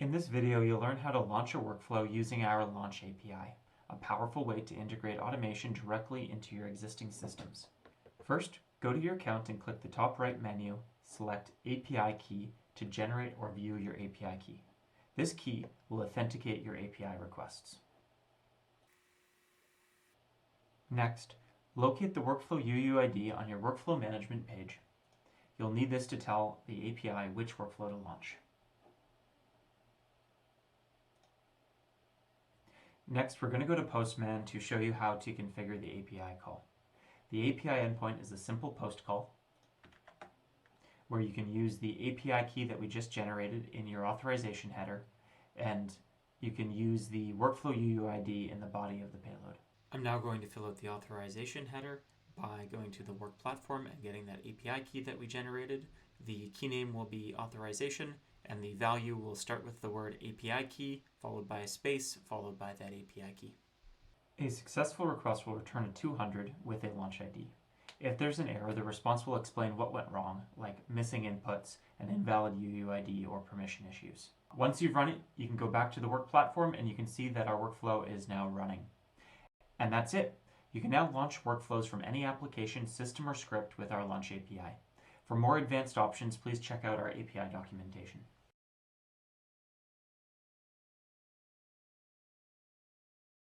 In this video, you'll learn how to launch a workflow using our Launch API, a powerful way to integrate automation directly into your existing systems. First, go to your account and click the top right menu, select API key to generate or view your API key. This key will authenticate your API requests. Next, locate the Workflow UUID on your Workflow Management page. You'll need this to tell the API which workflow to launch. Next, we're going to go to Postman to show you how to configure the API call. The API endpoint is a simple post call where you can use the API key that we just generated in your authorization header, and you can use the workflow UUID in the body of the payload. I'm now going to fill out the authorization header by going to the work platform and getting that API key that we generated. The key name will be authorization, and the value will start with the word API key, followed by a space, followed by that API key. A successful request will return a 200 with a launch ID. If there's an error, the response will explain what went wrong, like missing inputs, an invalid UUID, or permission issues. Once you've run it, you can go back to the work platform and you can see that our workflow is now running. And that's it. You can now launch workflows from any application, system, or script with our Launch API. For more advanced options, please check out our API documentation.